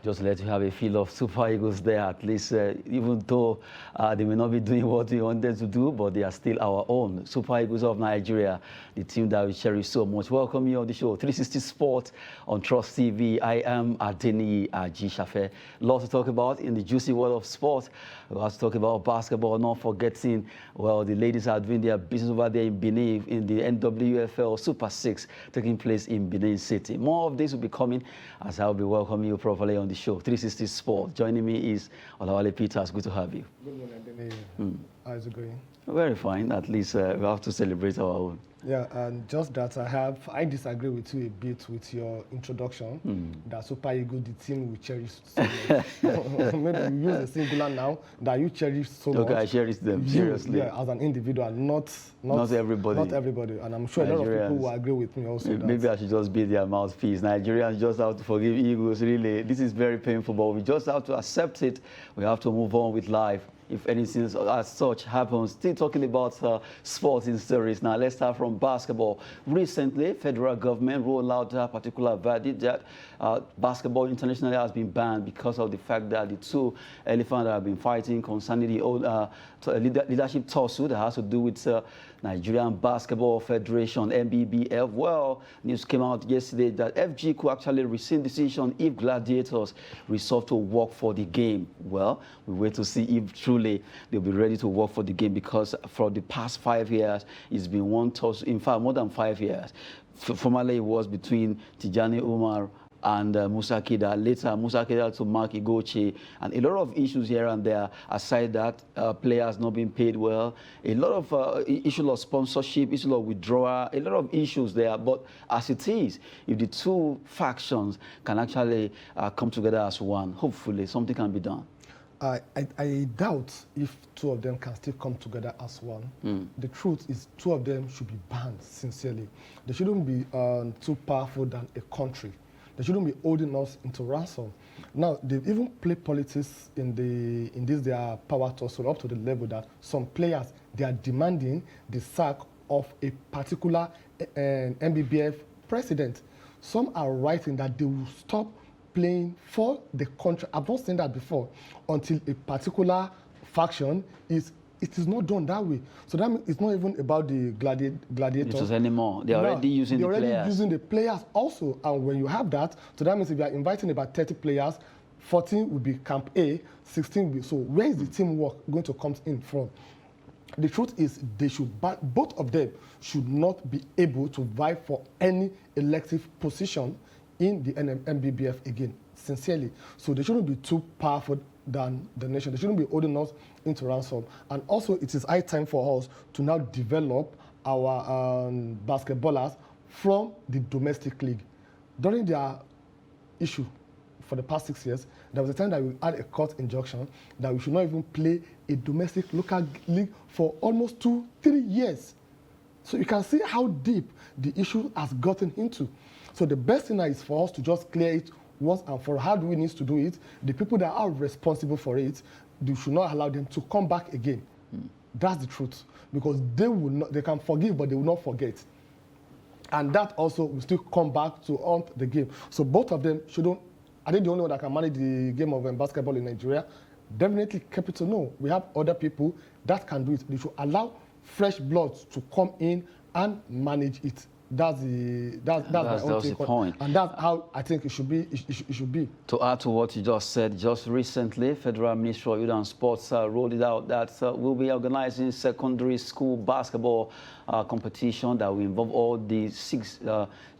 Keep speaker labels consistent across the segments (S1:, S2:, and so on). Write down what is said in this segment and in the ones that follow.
S1: just let you have a feel of Super Eagles there, at least, even though they may not be doing what we want them to do, but they are still our own. Super Eagles of Nigeria, the team that we cherish so much. Welcome you on the show, 360 Sport on Trust TV. I am Adeni Ajishafe. Lots to talk about in the juicy world of sport. We have to talk about basketball, not forgetting, well, the ladies are doing their business over there in Benin, in the NWFL Super 6, taking place in Benin City. More of this will be coming as I'll be welcoming you properly on the show. 360 Sport. Joining me is Olawale Peters. Good to have you.
S2: Good morning, Adeni. How's it going?
S1: Very fine. At least we have to celebrate our own.
S2: Yeah, and just that I disagree with you a bit with your introduction, that Super Eagles, the team we cherish so much. Maybe you use a singular now, that you cherish so much.
S1: Okay, I cherish them, seriously.
S2: Yeah, as an individual, not
S1: everybody.
S2: Not everybody, and I'm sure a lot of people will agree with me also.
S1: Maybe I should just be their mouthpiece. Nigerians just have to forgive Eagles, really. This is very painful, but we just have to accept it. We have to move on with life. If anything as such happens. Still talking about sporting stories now. Let's start from basketball. Recently, federal government rolled out a particular verdict that basketball internationally has been banned because of the fact that the two elephants that have been fighting concerning the old leadership tussle that has to do with Nigerian Basketball Federation, NBBF. Well, news came out yesterday that FG could actually rescind decision if gladiators resolve to work for the game. Well, we wait to see if truly they'll be ready to work for the game, because for the past 5 years, it's been one tussle, in fact, more than 5 years. Formerly, it was between Tijani Umar and Musa Kida. Later, Musa Kida to Mark Igochi, and a lot of issues here and there. Aside that, players not being paid well, a lot of issues of sponsorship, issues of withdrawal, a lot of issues there. But as it is, if the two factions can actually come together as one, hopefully something can be done.
S2: I doubt if two of them can still come together as one. The truth is, two of them should be banned, sincerely. They shouldn't be too powerful than a country. They shouldn't be holding us into ransom. Now, they've even played politics in this their power tussle up to the level that some players, they are demanding the sack of a particular NBBF president. Some are writing that they will stop playing for the country. I've not seen that before, until a particular faction it is not done that way. So that means it's not even about the gladiators
S1: anymore. They're already using the players.
S2: They're already using the players also. And when you have that, so that means if you are inviting about 30 players, 14 will be Camp A, 16 will be. So where is the teamwork going to come in from? The truth is, they should, both of them should not be able to vie for any elective position in the NBBF again, sincerely. So they shouldn't be too powerful than the nation. They shouldn't be holding us into ransom. And also, it is high time for us to now develop our basketballers from the domestic league. During their issue for the past 6 years, there was a time that we had a court injunction that we should not even play a domestic local league for almost 2-3 years. So you can see how deep the issue has gotten into. So the best thing is for us to just clear it once and for all. How do we need to do it? The people that are responsible for it, they should not allow them to come back again. That's the truth. Because they can forgive, but they will not forget. And that also will still come back to haunt the game. So both of them shouldn't. Are they the only one that can manage the game of basketball in Nigeria? Definitely Capital, no. We have other people that can do it. They should allow fresh blood to come in and manage it. That's the
S1: point.
S2: And that's how I think it should be. It should be.
S1: To add to what you just said, just recently, Federal Ministry of Youth and Sports rolled it out that we'll be organizing secondary school basketball competition that will involve all the 6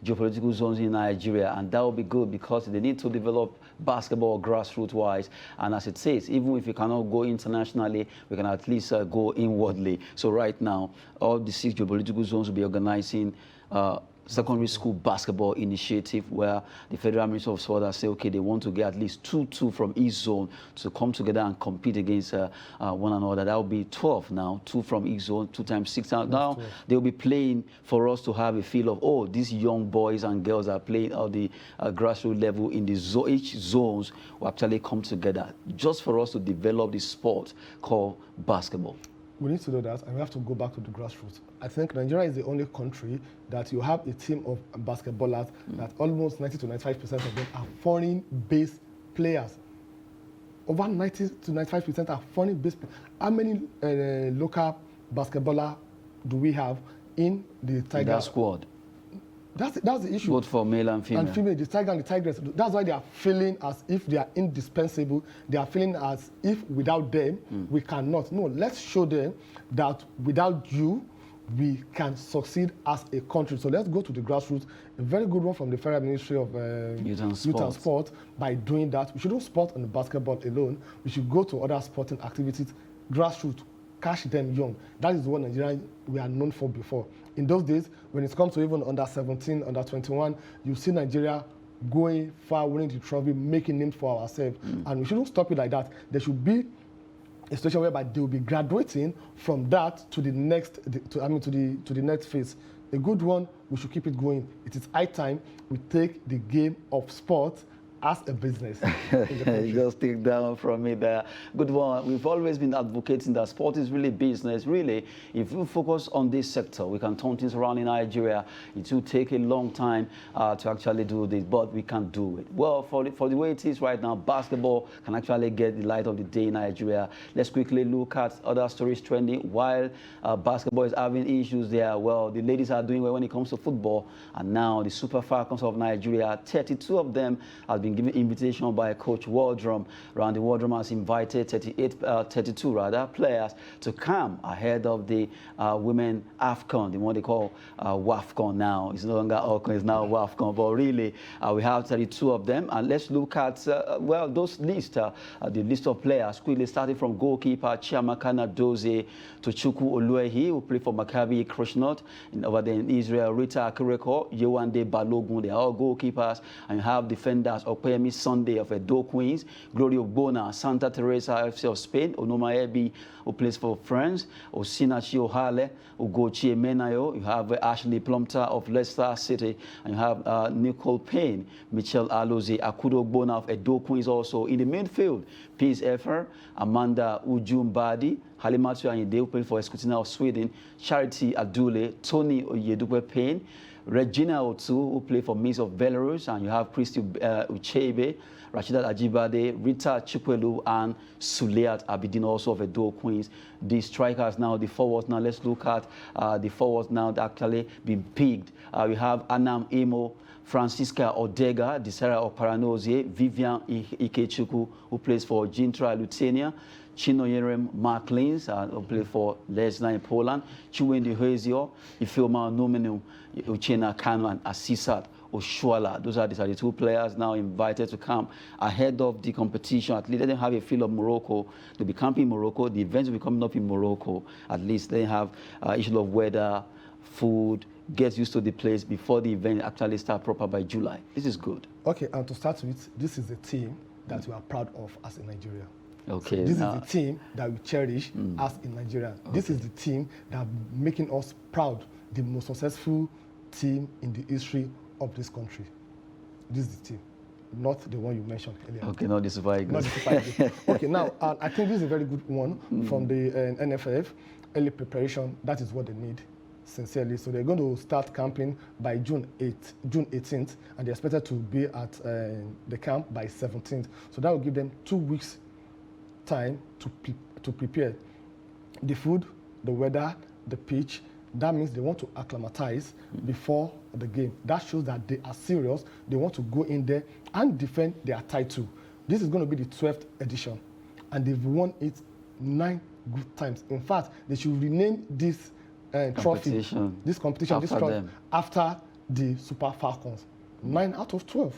S1: geopolitical zones in Nigeria, and that will be good because they need to develop basketball grassroots-wise. And as it says, even if you cannot go internationally, we can at least go inwardly. So right now, all the 6 geopolitical zones will be organizing secondary school basketball initiative, where the Federal Ministry of Sport has said, okay, they want to get at least 2 from each zone to come together and compete against one another. That will be 12 now, 2 from each zone, 2 times 6. Now they'll be playing for us to have a feel of, oh, these young boys and girls are playing at the grassroots level in the each zones will actually come together just for us to develop this sport called basketball.
S2: We need to do that, and we have to go back to the grassroots. I think Nigeria is the only country that you have a team of basketballers that almost 90 to 95% of them are foreign-based players. Over 90 to 95% are foreign-based. How many local basketballers do we have in the Tiger
S1: that squad?
S2: That's the issue.
S1: Both for male and female.
S2: And female, the Tiger and the Tigress. That's why they are feeling as if they are indispensable. They are feeling as if without them, we cannot. No, let's show them that without you, we can succeed as a country. So let's go to the grassroots. A very good one from the Federal Ministry of Youth and Sport. By doing that, we shouldn't sport on the basketball alone. We should go to other sporting activities, grassroots, catch them young. That is what Nigeria we are known for before. In those days, when it comes to even under 17, under 21, you see Nigeria going far, winning the trophy, making names for ourselves. And we shouldn't stop it like that. There should be a situation whereby they will be graduating from that to the next, to the next phase. A good one, we should keep it going. It is high time we take the game of sport as a business.
S1: Just take down from me there. Good one. We've always been advocating that sport is really business. Really, if we focus on this sector, we can turn things around in Nigeria. It will take a long time to actually do this, but we can do it. Well, for the way it is right now, basketball can actually get the light of the day in Nigeria. Let's quickly look at other stories trending. While basketball is having issues there, well, the ladies are doing well when it comes to football. And now the Super Falcons of Nigeria, 32 of them have been given invitation by Coach Waldrum. Randy Waldrum has invited 32 players to come ahead of the women AFCON, the one they call WAFCON now. It's no longer AFCON, it's now WAFCON. But really, we have 32 of them. And let's look at, well, those lists, the list of players, quickly starting from goalkeeper Chiamaka Nadozie to Chukwu Oluehi, who played for Maccabi Kroshnot, over there in Israel, Rita Akireko, Yewande Balogun. They are all goalkeepers. And you have defenders, Opeyemi Sunday of Edo Queens, Glory Ogbonna, Santa Teresa FC of Spain, Onoma Ebi, who plays for France, Osinachi Ohale, Ugochi Emenayo. You have Ashley Plumter of Leicester City, and you have Nicole Payne, Michelle Alozie, Akudo Ogbonna of Edo Queens also. In the midfield, Peace Effer, Amanda Ujumbadi, Halimatu Ayinde, who played for Escutina of Sweden, Charity Adule, Tony Oyedupe Payne, Regina Otu, who played for Miss of Belarus, and you have Christy Uchebe, Rashidat Ajibade, Rita Chikwelu, and Suleat Abidin, also of Edo Queens. The strikers now, the forwards now. Let's look at the forwards now that actually been picked. We have Anam Emo, Francisca Odega, Desira Oparanozie, Vivian Ikechukwu, who plays for Gintra Lutenia, Chinoyerem Mark Lins, who plays for Lesnar in Poland, Chiwendi Hezio, Ifeoma Nomenu, Uchena Kanu, and Asisat Oshuala. Those are the 32 players now invited to come ahead of the competition. At least let them have a feel of Morocco. They'll be camping in Morocco. The events will be coming up in Morocco. At least they have issue of weather, food, get used to the place before the event actually start proper by July. This is good.
S2: Okay, and to start with, this is the team that we are proud of as in Nigeria.
S1: Okay.
S2: So this is the team that we cherish as in Nigeria. Okay. This is the team that making us proud, the most successful team in the history of this country. This is the team, not the one you mentioned earlier.
S1: Okay, not the Super Eagles.
S2: Not the Super Eagles. Okay, now, I think this is a very good one from the NFF. Early preparation, that is what they need, sincerely. So they're going to start camping by June 18th, and they're expected to be at the camp by 17th. So that will give them 2 weeks time to prepare the food, the weather, the pitch. That means they want to acclimatize before the game. That shows that they are serious. They want to go in there and defend their title. This is going to be the 12th edition, and they've won it 9 good times. In fact, they should rename this trophy, this competition, after the Super Falcons. 9 out of 12.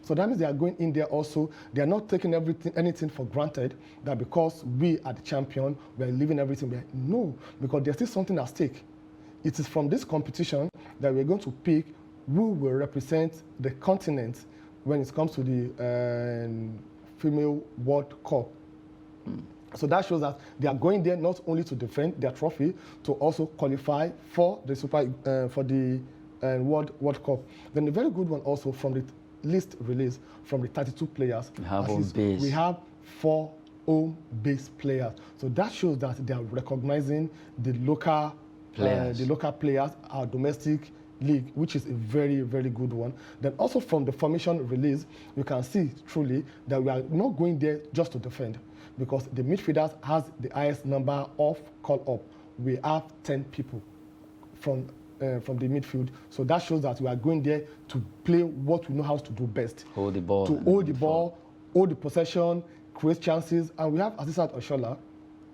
S2: So that means they are going in there also. They are not taking anything for granted, that because we are the champion, we are leaving everything behind. No, because there's still something at stake. It is from this competition that we're going to pick who will represent the continent when it comes to the Female World Cup. So that shows that they are going there not only to defend their trophy, to also qualify for the World Cup. Then a very good one also from the list released from the 32 players. We have 4 home-based players. So that shows that they are recognizing the local players, our domestic league, which is a very, very good one. Then also from the formation release, you can see truly that we are not going there just to defend, because the midfielders has the highest number of call-up. We have 10 people from the midfield. So that shows that we are going there to play what we know how to do best.
S1: Hold the ball.
S2: To hold the ball, hold the possession, create chances. And we have Asisat Oshola.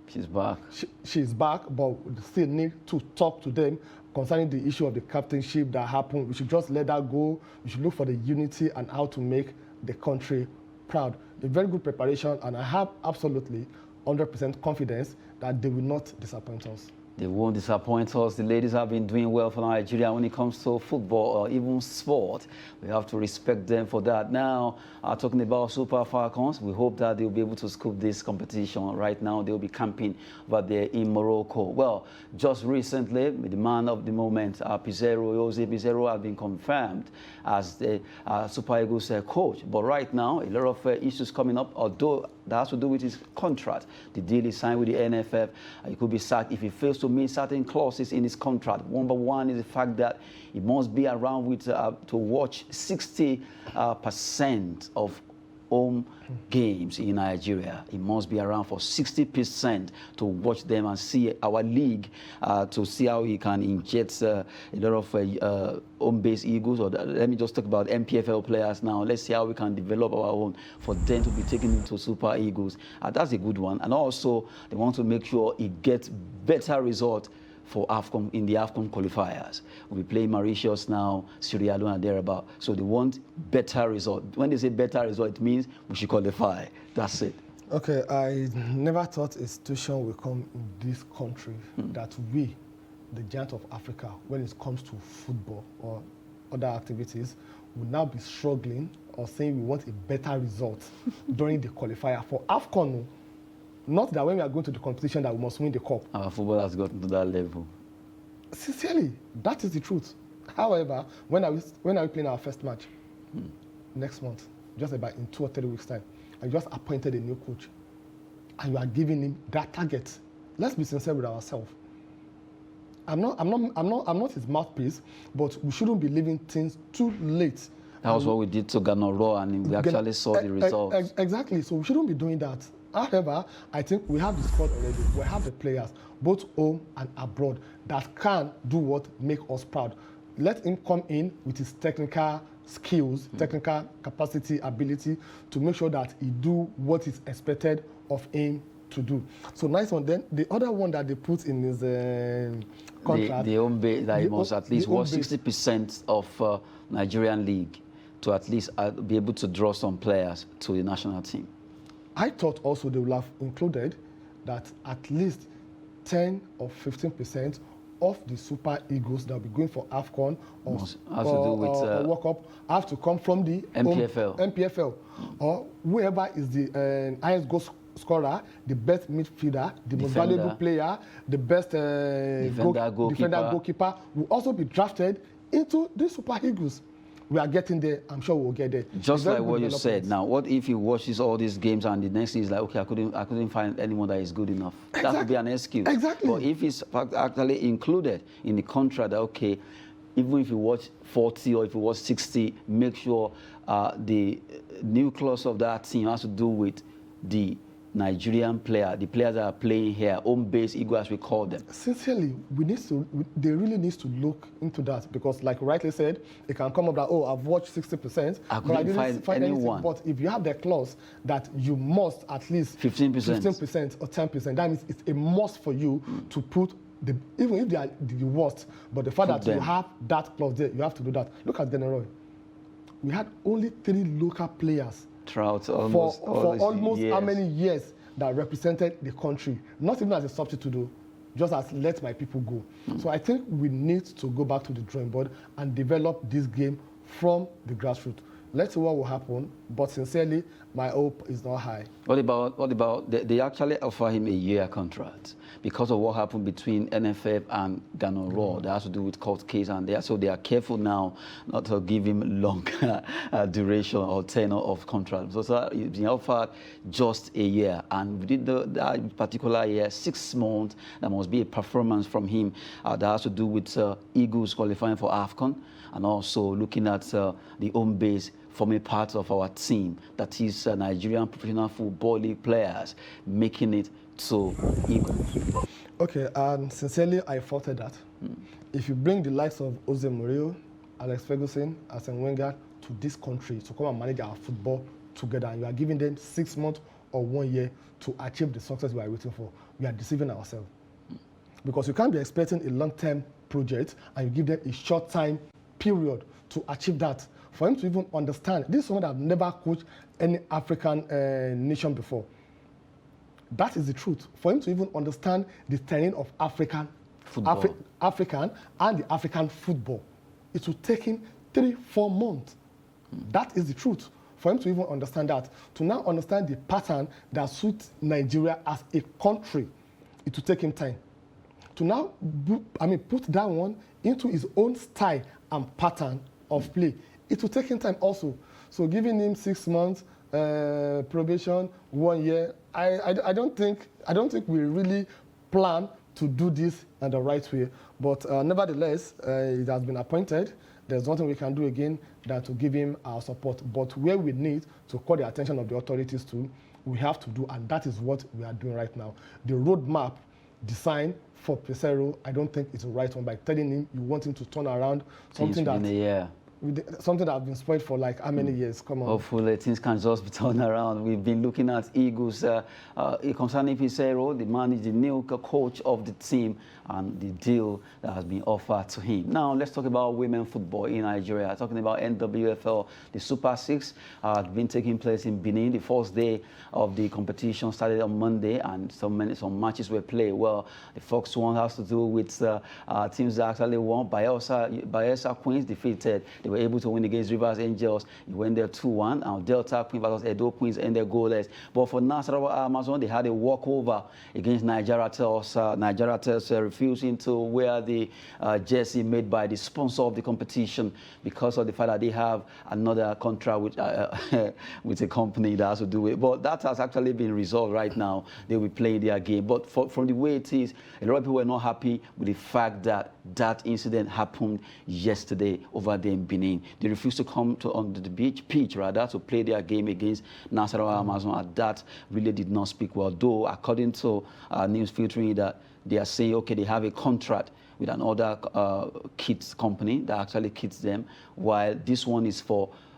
S1: She's back.
S2: She's back, but we still need to talk to them concerning the issue of the captainship that happened. We should just let that go. We should look for the unity and how to make the country proud. A very good preparation, and I have absolutely 100% confidence that they will not disappoint us.
S1: They won't disappoint us. The ladies have been doing well for Nigeria when it comes to football or even sport. We have to respect them for that. Now, talking about Super Falcons, we hope that they'll be able to scoop this competition. Right now, they'll be camping over there in Morocco. Well, just recently, the man of the moment, Peseiro has been confirmed as the Super Eagles coach. But right now, a lot of issues coming up, although that has to do with his contract. The deal is signed with the NFF. He could be sacked if he fails to meet certain clauses in his contract. Number one is the fact that he must be around with to watch 60% of home games in Nigeria. He must be around for 60% to watch them and see our league, to see how he can inject a lot of home-based Eagles. Or let me just talk about MPFL players now. Let's see how we can develop our own for them to be taken into Super Eagles. That's a good one. And also, they want to make sure he gets better results for AFCON, in the AFCON qualifiers. We'll be playing Mauritius now, Sierra Leone and thereabout. So they want better result. When they say better result, it means we should qualify. That's it.
S2: Okay, I never thought a situation will come in this country that we, the giant of Africa, when it comes to football or other activities, will now be struggling or saying we want a better result during the qualifier for AFCON. Not that when we are going to the competition that we must win the cup.
S1: Our football has gotten to that level.
S2: Sincerely, that is the truth. However, when are we playing our first match? Next month, just about in 2 or 3 weeks' time. I just appointed a new coach, and you are giving him that target. Let's be sincere with ourselves. I'm not his mouthpiece, but we shouldn't be leaving things too late.
S1: That was what we did to Ghana Raw, and we actually saw the results.
S2: Exactly. So we shouldn't be doing that. However, I think we have the squad already. We have the players, both home and abroad, that can do what make us proud. Let him come in with his technical skills, technical capacity, ability to make sure that he do what is expected of him to do. So nice one. Then the other one that they put in his contract,
S1: the home base, that he must at least watch 60% of Nigerian league to at least be able to draw some players to the national team.
S2: I thought also they would have included that at least 10 or 15% of the Super Eagles that will be going for AFCON or World Cup have to come from the MPFL. Or whoever is the highest goal scorer, the best midfielder, the most valuable player, the best defender, goalkeeper will also be drafted into the Super Eagles. We are getting there. I'm sure we'll get there.
S1: Just like what you said. Now, what if he watches all these games and the next thing is like, okay, I couldn't find anyone that is good enough. Exactly. That would be an excuse.
S2: Exactly.
S1: But if it's actually included in the contract that, okay, even if you watch 40 or if you watch 60, make sure the nucleus of that team has to do with the Nigerian player, the players that are playing here, home-based Eagle as we call them.
S2: Sincerely, they really need to look into that, because like rightly said, it can come up that, oh, I've watched 60%, but I didn't find anyone. But if you have the clause that you must at least 15% or 10%, that means it's a must for you to put even if they are the worst, but the fact that you have that clause there, you have to do that. Look at Ghana. We had only 3 local players for almost how many years that represented the country, not even as a substitute though, just as let my people go. So I think we need to go back to the drawing board and develop this game from the grassroots. Let's see what will happen, but sincerely, my hope is not high.
S1: What about they actually offer him a year contract because of what happened between NFF and Ghana Raw. That has to do with court case, and they are careful now not to give him long duration or tenure of contract. So he's been offered just a year, and within that particular year, 6 months, there must be a performance from him that has to do with Eagles qualifying for AFCON, and also looking at the home base, forming part of our team, that is Nigerian professional football league players, making it to Eagles.
S2: Okay, and sincerely, I faulted that. If you bring the likes of Jose Mourinho, Alex Ferguson, Arsene Wenger to this country to come and manage our football together, and you are giving them 6 months or 1 year to achieve the success we are waiting for, we are deceiving ourselves. Because you can't be expecting a long-term project and you give them a short-time period to achieve that. For him to even understand, this is someone that have never coached any African nation before. That is the truth. For him to even understand the terrain of African and the African football, it will take him 3-4 months. That is the truth. For him to even understand that, to now understand the pattern that suits Nigeria as a country, it will take him time. To now, put that one into his own style and pattern of play, it will take him time also. So giving him 6 months probation, 1 year, I don't think we really plan to do this in the right way. But nevertheless, it has been appointed. There's nothing we can do again than to give him our support. But where we need to call the attention of the authorities to, we have to do, and that is what we are doing right now. The roadmap designed for Peseiro, I don't think it's the right one, by telling him you want him to turn around something something that has been spoiled for like how many years? Come on.
S1: Hopefully things can just be turned around. We've been looking at Eagles concerning Peseiro. The man is the new coach of the team, and the deal that has been offered to him. Now let's talk about women football in Nigeria. Talking about NWFL, the Super 6 has been taking place in Benin. The first day of the competition started on Monday, and some matches were played. Well, the first one has to do with teams that actually won. Bayelsa Queens defeated. They were able to win against Rivers Angels. It went there 2-1. And Delta Queens versus Edo Queens ended goalless. But for Nasarawa Amazon, they had a walkover against Nigeria Tels. Nigeria Tels refusing to wear the jersey made by the sponsor of the competition because of the fact that they have another contract with with a company that has to do with it. But that has actually been resolved right now. They will play their game. But from the way it is, a lot of people were not happy with the fact that that incident happened yesterday over there in Benin. They refused to come on the pitch to play their game against Nasarawa Amazon, and that really did not speak well. Though, according to news filtering, that they are saying, okay, they have a contract with another kits company that actually kits them, while this one is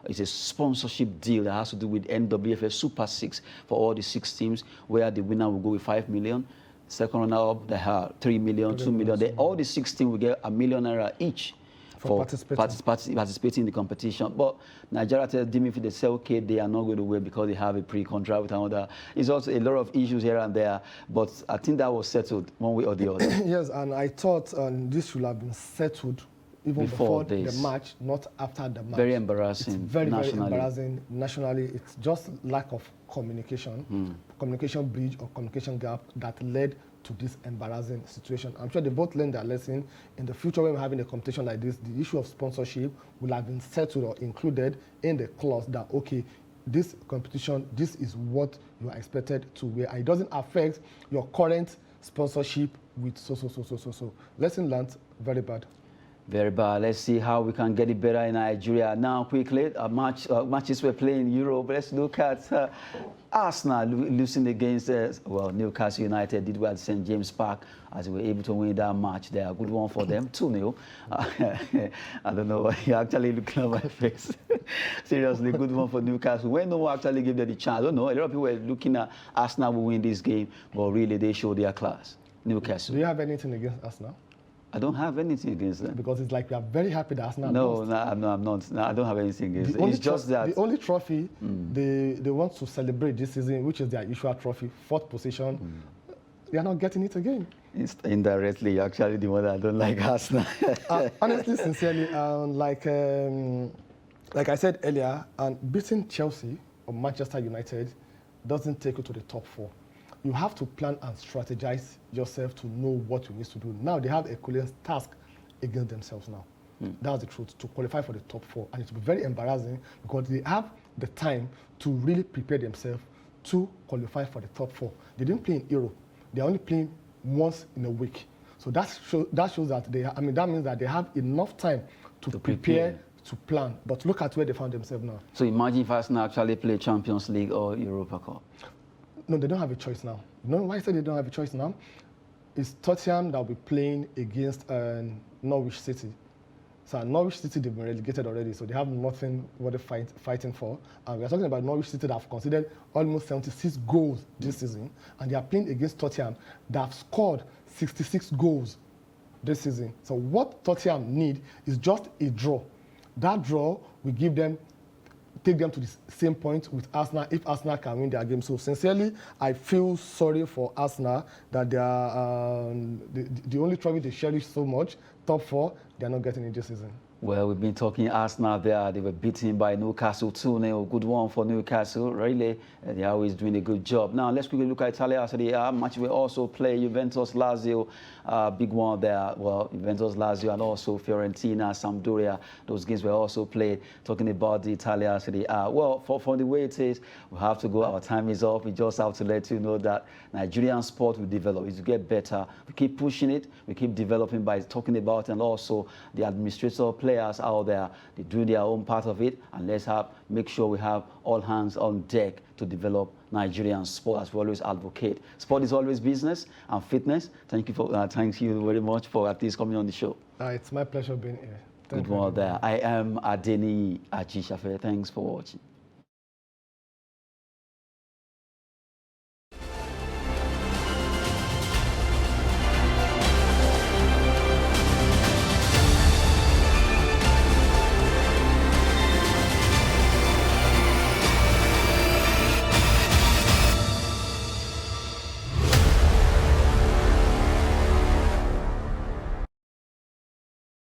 S1: it's a sponsorship deal that has to do with NWFL Super 6 for all the 6 teams, where the winner will go with 5 million. Second runner-up, they have 3 million, 2 million. All the 6 teams will get $1 million each for participating in the competition. But Nigeria tells them if they say, okay, they are not going to win because they have a pre-contract with another. It's also a lot of issues here and there, but I think that was settled one way or the other.
S2: Yes, and I thought this should have been settled even before the match, not after the match.
S1: Very embarrassing.
S2: It's very embarrassing nationally. It's just lack of communication, communication bridge or communication gap that led to this embarrassing situation. I'm sure they both learned their lesson. In the future, when we're having a competition like this, the issue of sponsorship will have been settled or included in the clause that, okay, this competition, this is what you are expected to wear. And it doesn't affect your current sponsorship with so. Lesson learned, very bad.
S1: Very bad. Let's see how we can get it better in Nigeria. Now, quickly, matches we're playing in Europe. Let's look at Arsenal losing against, Newcastle United did well at St. James Park as they were able to win that match there. A good one for them, 2-0. I don't know why you're actually looking at my face. Seriously, good one for Newcastle. When no one actually gave them the chance, I don't know. A lot of people were looking at Arsenal will win this game, but really they showed their class. Newcastle.
S2: Do you have anything against Arsenal?
S1: I don't have anything against them.
S2: Because it's like we are very happy that Arsenal
S1: lost. I'm not. No, I don't have anything against them. It's just that
S2: the only trophy they want to celebrate this season, which is their usual trophy, 4th position, they are not getting it again.
S1: It's indirectly actually the one that I don't like Arsenal.
S2: Honestly, sincerely, like I said earlier, beating Chelsea or Manchester United doesn't take you to the top 4. You have to plan and strategize yourself to know what you need to do. Now they have a Herculean task against themselves now. That's the truth, to qualify for the top 4. And it will be very embarrassing because they have the time to really prepare themselves to qualify for the top 4. They didn't play in Europe. They're only playing once in a week. So that shows that that means that they have enough time to prepare, to plan. But look at where they found themselves now.
S1: So imagine if Arsenal actually play Champions League or Europa Cup.
S2: No, they don't have a choice now. You know why I say they don't have a choice now? It's Tottenham that will be playing against Norwich City. So Norwich City, they've been relegated already, so they have nothing what they're fighting for. And we are talking about Norwich City that have conceded almost 76 goals this season, and they are playing against Tottenham that have scored 66 goals this season. So what Tottenham need is just a draw. That draw will take them to the same point with Arsenal if Arsenal can win their game. So sincerely, I feel sorry for Arsenal that they are the only trophy they cherish so much, top 4, they are not getting it this season.
S1: Well, we've been talking Arsenal there. They were beaten by Newcastle 2-0. Good one for Newcastle. Really, they're always doing a good job. Now, let's quickly look at Italy. So the match will also play Juventus, Lazio. Big one there. Well, Juventus, Lazio, and also Fiorentina, Sampdoria. Those games were also played. Talking about the Italian Serie A. Well, for the way it is, we have to go. Our time is up. We just have to let you know that Nigerian sport will develop. It will get better. We keep pushing it. We keep developing by talking about it, and also the administrator players out there, they do their own part of it, and let's make sure we have all hands on deck to develop Nigerian sport, as we always advocate. Sport is always business and fitness. Thank you very much for at least coming on the show.
S2: It's my pleasure being here.
S1: Good one there. I am Adeni Ajishafe. Thanks for watching.